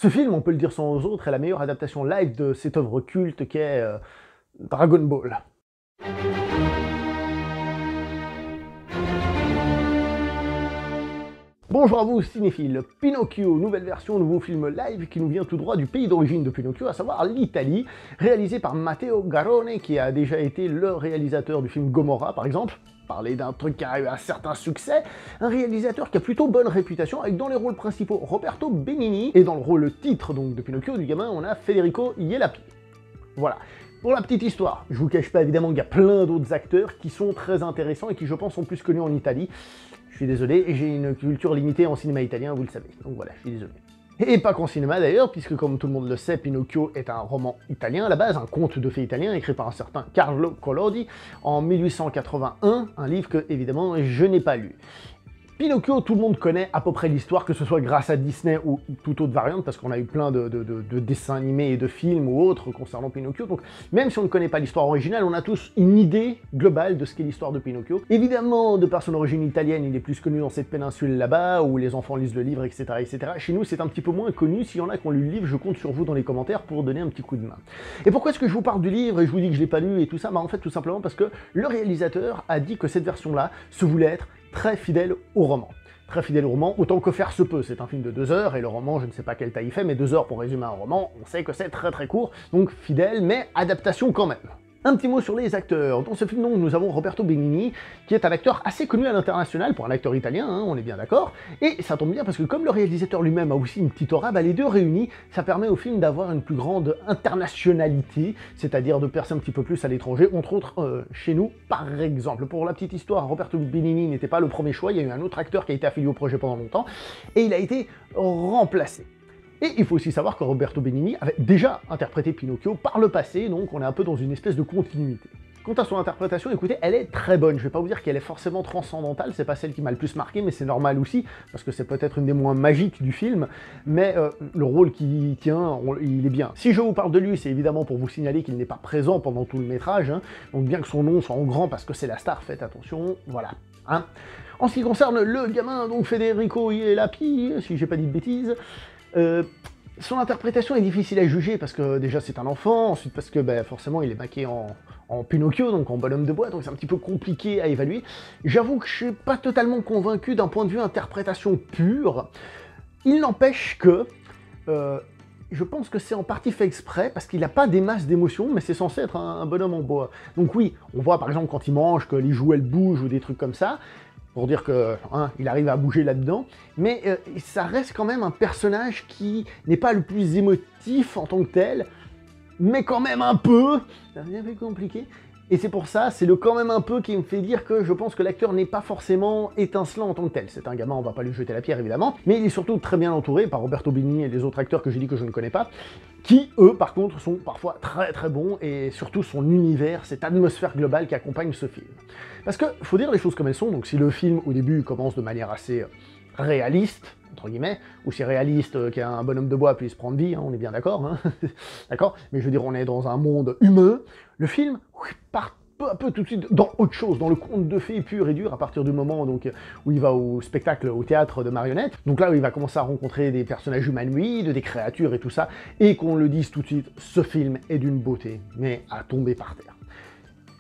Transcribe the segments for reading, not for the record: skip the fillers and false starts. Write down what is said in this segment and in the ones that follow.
Ce film, on peut le dire sans autre, est la meilleure adaptation live de cette œuvre culte qu'est Dragon Ball. Bonjour à vous cinéphiles, Pinocchio, nouvelle version, nouveau film live qui nous vient tout droit du pays d'origine de Pinocchio, à savoir l'Italie, réalisé par Matteo Garrone, qui a déjà été le réalisateur du film Gomorrah par exemple. Parler d'un truc qui a eu un certain succès, un réalisateur qui a plutôt bonne réputation, avec dans les rôles principaux Roberto Benigni, et dans le rôle titre donc de Pinocchio, du gamin, on a Federico Ielappi. Voilà. Pour la petite histoire, je vous cache pas évidemment qu'il y a plein d'autres acteurs qui sont très intéressants et qui je pense sont plus connus en Italie. Je suis désolé, j'ai une culture limitée en cinéma italien, vous le savez, donc voilà, je suis désolé. Et pas qu'en cinéma d'ailleurs, puisque comme tout le monde le sait, Pinocchio est un roman italien à la base, un conte de fées italien écrit par un certain Carlo Collodi en 1881, un livre que évidemment je n'ai pas lu. Pinocchio, tout le monde connaît à peu près l'histoire, que ce soit grâce à Disney ou toute autre variante, parce qu'on a eu plein de dessins animés et de films ou autres concernant Pinocchio, donc même si on ne connaît pas l'histoire originale, on a tous une idée globale de ce qu'est l'histoire de Pinocchio. Évidemment, de par son origine italienne, il est plus connu dans cette péninsule là-bas, où les enfants lisent le livre, etc., etc. Chez nous, c'est un petit peu moins connu. S'il y en a qui ont lu le livre, je compte sur vous dans les commentaires pour donner un petit coup de main. Et pourquoi est-ce que je vous parle du livre et je vous dis que je l'ai pas lu et tout ça? Bah en fait, tout simplement parce que le réalisateur a dit que cette version-là se voulait être très fidèle au roman. Très fidèle au roman, autant que faire se peut. C'est un film de 2 heures, et le roman, je ne sais pas quelle taille il fait, mais 2 heures pour résumer un roman, on sait que c'est très très court, donc fidèle, mais adaptation quand même. Un petit mot sur les acteurs. Dans ce film, donc, nous avons Roberto Benigni, qui est un acteur assez connu à l'international, pour un acteur italien, hein, on est bien d'accord, et ça tombe bien parce que comme le réalisateur lui-même a aussi une petite aura, bah, les deux réunis, ça permet au film d'avoir une plus grande internationalité, c'est-à-dire de percer un petit peu plus à l'étranger, entre autres chez nous, par exemple. Pour la petite histoire, Roberto Benigni n'était pas le premier choix, il y a eu un autre acteur qui a été affilié au projet pendant longtemps, et il a été remplacé. Et il faut aussi savoir que Roberto Benigni avait déjà interprété Pinocchio par le passé, donc on est un peu dans une espèce de continuité. Quant à son interprétation, écoutez, elle est très bonne. Je vais pas vous dire qu'elle est forcément transcendantale, c'est pas celle qui m'a le plus marqué, mais c'est normal aussi, parce que c'est peut-être une des moins magiques du film, mais le rôle qu'il tient, il est bien. Si je vous parle de lui, c'est évidemment pour vous signaler qu'il n'est pas présent pendant tout le métrage, hein, donc bien que son nom soit en grand parce que c'est la star, faites attention, voilà. Hein. En ce qui concerne le gamin, donc Federico Ielappi, si j'ai pas dit de bêtises, son interprétation est difficile à juger parce que déjà c'est un enfant, ensuite parce que ben, forcément il est maqué en Pinocchio, donc en bonhomme de bois, donc c'est un petit peu compliqué à évaluer. J'avoue que je suis pas totalement convaincu d'un point de vue interprétation pure. Il n'empêche que je pense que c'est en partie fait exprès, parce qu'il n'a pas des masses d'émotions, mais c'est censé être un bonhomme en bois. Donc oui, on voit par exemple quand il mange, que les joues elles bougent ou des trucs comme ça, pour dire que hein, il arrive à bouger là-dedans, mais ça reste quand même un personnage qui n'est pas le plus émotif en tant que tel, mais quand même un peu, ça devient un peu compliqué, et c'est pour ça, c'est le quand même un peu qui me fait dire que je pense que l'acteur n'est pas forcément étincelant en tant que tel. C'est un gamin, on va pas lui jeter la pierre évidemment, mais il est surtout très bien entouré par Roberto Benigni et les autres acteurs que j'ai dit que je ne connais pas, qui, eux, par contre, sont parfois très très bons, et surtout son univers, cette atmosphère globale qui accompagne ce film. Parce que, faut dire les choses comme elles sont, donc si le film, au début, commence de manière assez réaliste, entre guillemets, ou si réaliste qu'un bonhomme de bois puisse prendre vie, hein, on est bien d'accord, hein d'accord, mais je veux dire, on est dans un monde humain, le film part peu à peu tout de suite dans autre chose, dans le conte de fées pur et dur, à partir du moment donc, où il va au spectacle, au théâtre de marionnettes, donc là où il va commencer à rencontrer des personnages humanoïdes, des créatures et tout ça, et qu'on le dise tout de suite, ce film est d'une beauté, mais à tomber par terre.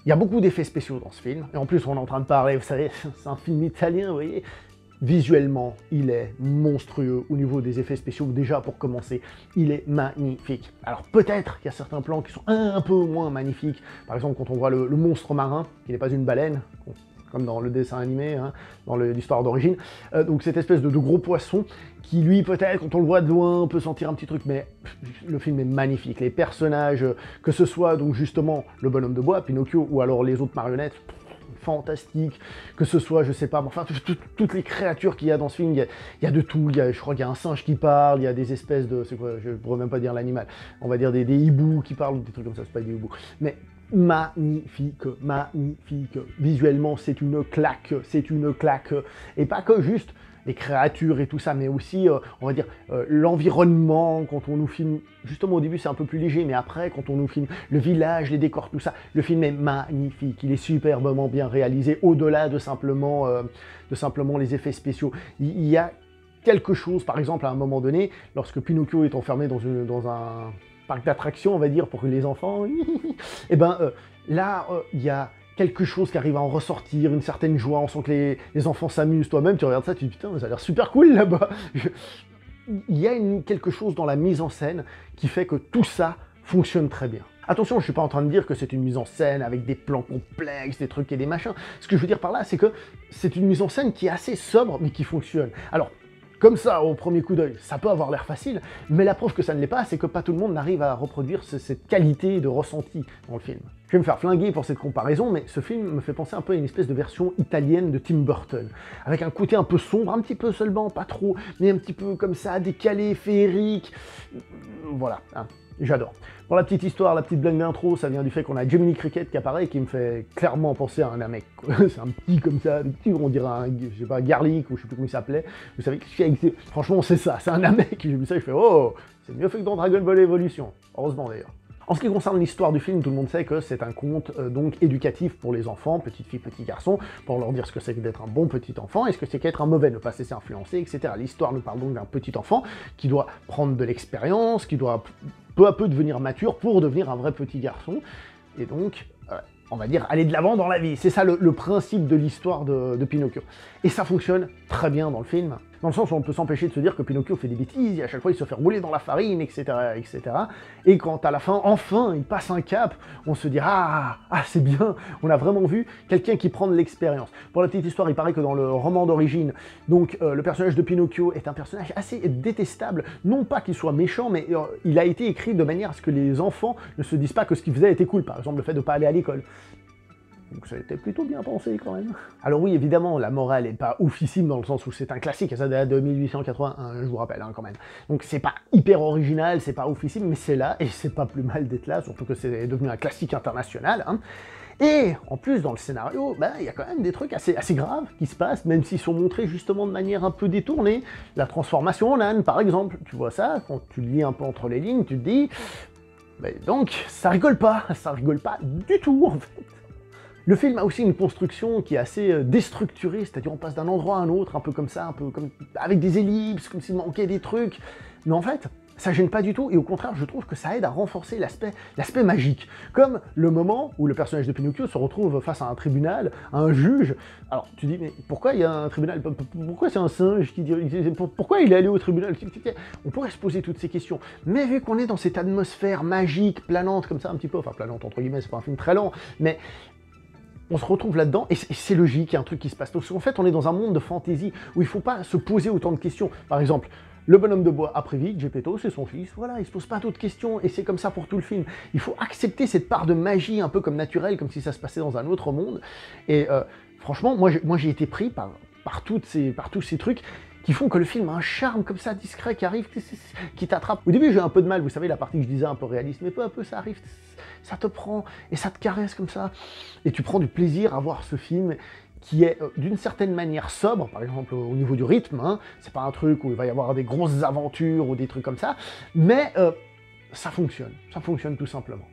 Il y a beaucoup d'effets spéciaux dans ce film, et en plus on est en train de parler, vous savez, c'est un film italien, vous voyez. Visuellement, il est monstrueux au niveau des effets spéciaux. Déjà, pour commencer, il est magnifique. Alors peut-être qu'il y a certains plans qui sont un peu moins magnifiques. Par exemple, quand on voit le monstre marin, qui n'est pas une baleine, comme dans le dessin animé, hein, dans l'histoire d'origine. Donc cette espèce de gros poisson, qui lui, peut-être, quand on le voit de loin, on peut sentir un petit truc, mais le film est magnifique. Les personnages, que ce soit donc justement le bonhomme de bois, Pinocchio, ou alors les autres marionnettes, fantastique, que ce soit, je sais pas, enfin, toutes les créatures qu'il y a dans ce film, il y a de tout, je crois qu'il y a un singe qui parle, il y a des espèces de, c'est quoi, je pourrais même pas dire l'animal, on va dire des hiboux qui parlent, des trucs comme ça, c'est pas des hiboux, mais magnifique, magnifique, visuellement c'est une claque, et pas que juste les créatures et tout ça, mais aussi, on va dire, l'environnement, quand on nous filme, justement au début c'est un peu plus léger, mais après, quand on nous filme le village, les décors, tout ça, le film est magnifique, il est superbement bien réalisé, au-delà de simplement les effets spéciaux. Il y a quelque chose, par exemple, à un moment donné, lorsque Pinocchio est enfermé dans un parc d'attractions, on va dire, pour les enfants, et ben là, il y a quelque chose qui arrive à en ressortir, une certaine joie, on sent que les enfants s'amusent. Toi-même, tu regardes ça, tu te dis, putain, ça a l'air super cool là-bas. Il y a quelque chose dans la mise en scène qui fait que tout ça fonctionne très bien. Attention, je ne suis pas en train de dire que c'est une mise en scène avec des plans complexes, des trucs et des machins. Ce que je veux dire par là, c'est que c'est une mise en scène qui est assez sobre, mais qui fonctionne. Alors, comme ça, au premier coup d'œil, ça peut avoir l'air facile, mais la preuve que ça ne l'est pas, c'est que pas tout le monde n'arrive à reproduire cette qualité de ressenti dans le film. Je vais me faire flinguer pour cette comparaison, mais ce film me fait penser un peu à une espèce de version italienne de Tim Burton, avec un côté un peu sombre, un petit peu seulement, pas trop, mais un petit peu comme ça, décalé, féerique. Voilà, hein. J'adore. Pour la petite histoire, la petite blague d'intro, ça vient du fait qu'on a Jiminy Cricket qui apparaît et qui me fait clairement penser à un Namek. C'est un petit comme ça, petit, on dirait un, je sais pas, Garlic ou je sais plus comment il s'appelait. Vous savez, franchement c'est ça, c'est un Namek. J'ai vu ça et je fais oh, c'est mieux fait que dans Dragon Ball Evolution. Heureusement d'ailleurs. En ce qui concerne l'histoire du film, tout le monde sait que c'est un conte donc éducatif pour les enfants, petites filles, petits garçons, pour leur dire ce que c'est que d'être un bon petit enfant et ce que c'est qu'être un mauvais, ne pas se laisser influencer, etc. L'histoire nous parle donc d'un petit enfant qui doit prendre de l'expérience, qui doit peu à peu devenir mature pour devenir un vrai petit garçon, et donc, on va dire, aller de l'avant dans la vie. C'est ça le principe de l'histoire de Pinocchio. Et ça fonctionne très bien dans le film, dans le sens où on peut s'empêcher de se dire que Pinocchio fait des bêtises, et à chaque fois il se fait rouler dans la farine, etc., etc. Et quand à la fin, enfin, il passe un cap, on se dit ah c'est bien, on a vraiment vu quelqu'un qui prend de l'expérience. Pour la petite histoire, il paraît que dans le roman d'origine, donc le personnage de Pinocchio est un personnage assez détestable, non pas qu'il soit méchant, mais il a été écrit de manière à ce que les enfants ne se disent pas que ce qu'il faisait était cool, par exemple le fait de ne pas aller à l'école. Donc ça a été plutôt bien pensé quand même. Alors oui, évidemment, la morale est pas oufissime dans le sens où c'est un classique, ça date de 1881, je vous rappelle, hein, quand même. Donc c'est pas hyper original, c'est pas oufissime, mais c'est là, et c'est pas plus mal d'être là, surtout que c'est devenu un classique international. Hein. Et en plus, dans le scénario, il y a quand même des trucs assez graves qui se passent, même s'ils sont montrés justement de manière un peu détournée. La transformation en âne, par exemple, tu vois ça, quand tu lis un peu entre les lignes, tu te dis... donc, ça rigole pas du tout, en fait. Le film a aussi une construction qui est assez déstructurée, c'est-à-dire on passe d'un endroit à un autre, un peu comme ça, un peu comme avec des ellipses, comme s'il manquait des trucs. Mais en fait, ça gêne pas du tout, et au contraire, je trouve que ça aide à renforcer l'aspect magique. Comme le moment où le personnage de Pinocchio se retrouve face à un tribunal, à un juge. Alors, tu dis, mais pourquoi il y a un tribunal? Pourquoi c'est un singe qui dit... Pourquoi il est allé au tribunal? On pourrait se poser toutes ces questions. Mais vu qu'on est dans cette atmosphère magique, planante, comme ça, un petit peu, enfin planante entre guillemets, c'est pas un film très lent, mais... on se retrouve là-dedans, et c'est logique, il y a un truc qui se passe. Parce qu'en fait, on est dans un monde de fantaisie, où il ne faut pas se poser autant de questions. Par exemple, le bonhomme de bois a prévu, Geppetto, c'est son fils, voilà, il ne se pose pas d'autres questions, et c'est comme ça pour tout le film. Il faut accepter cette part de magie, un peu comme naturelle, comme si ça se passait dans un autre monde. Et franchement, moi j'ai été pris par tous ces trucs, qui font que le film a un charme comme ça, discret, qui arrive, qui t'attrape. Au début, j'ai un peu de mal, vous savez, la partie que je disais un peu réaliste, mais peu à peu, ça arrive, ça te prend, et ça te caresse comme ça. Et tu prends du plaisir à voir ce film qui est d'une certaine manière sobre, par exemple au niveau du rythme, hein. C'est pas un truc où il va y avoir des grosses aventures ou des trucs comme ça, mais ça fonctionne tout simplement.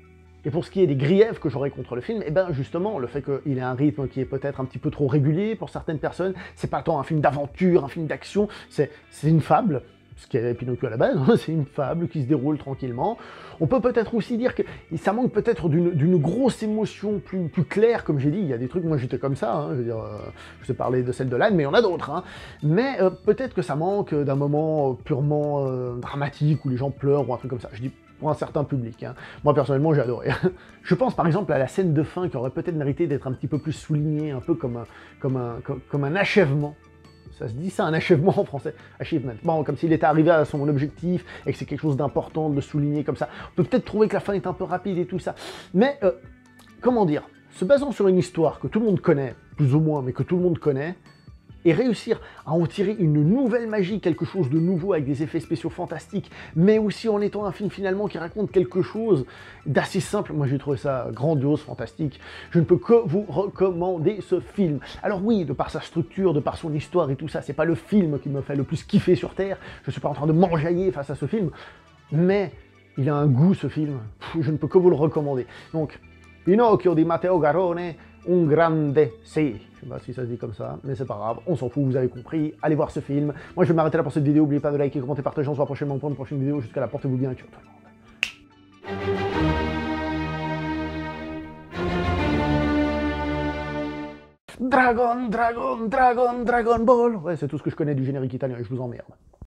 Et pour ce qui est des griefs que j'aurais contre le film, justement, le fait qu'il ait un rythme qui est peut-être un petit peu trop régulier pour certaines personnes, c'est pas tant un film d'aventure, un film d'action, c'est une fable, ce qui est Pinocchio à la base, c'est une fable qui se déroule tranquillement. On peut peut-être aussi dire que ça manque peut-être d'une grosse émotion plus claire, comme j'ai dit, il y a des trucs, moi j'étais comme ça, hein, je veux dire, je vous ai parlé de celle de l'âne, mais il y en a d'autres, hein. Mais peut-être que ça manque d'un moment purement dramatique, où les gens pleurent, ou un truc comme ça, je dis pour un certain public. Hein. Moi, personnellement, j'ai adoré. Je pense, par exemple, à la scène de fin qui aurait peut-être mérité d'être un petit peu plus soulignée, un peu comme un achèvement. Ça se dit ça, un achèvement en français, achievement. Bon, comme s'il était arrivé à son objectif, et que c'est quelque chose d'important de le souligner comme ça. On peut peut-être trouver que la fin est un peu rapide et tout ça. Mais, comment dire, se basant sur une histoire que tout le monde connaît, plus ou moins, mais que tout le monde connaît, et réussir à en tirer une nouvelle magie, quelque chose de nouveau avec des effets spéciaux fantastiques, mais aussi en étant un film finalement qui raconte quelque chose d'assez simple. Moi j'ai trouvé ça grandiose, fantastique. Je ne peux que vous recommander ce film. Alors oui, de par sa structure, de par son histoire et tout ça, c'est pas le film qui me fait le plus kiffer sur Terre, je suis pas en train de m'enjailler face à ce film, mais il a un goût ce film, je ne peux que vous le recommander. Donc, Pinocchio di Matteo Garrone, Un grande sì. Je sais pas si ça se dit comme ça, mais c'est pas grave, on s'en fout, vous avez compris, allez voir ce film. Moi je vais m'arrêter là pour cette vidéo, n'oubliez pas de liker, commenter, partager, on se voit prochainement pour une prochaine vidéo, jusqu'à là, portez-vous bien, ciao tout le monde. Dragon, Dragon, Dragon, Dragon Ball. Ouais, c'est tout ce que je connais du générique italien et je vous emmerde.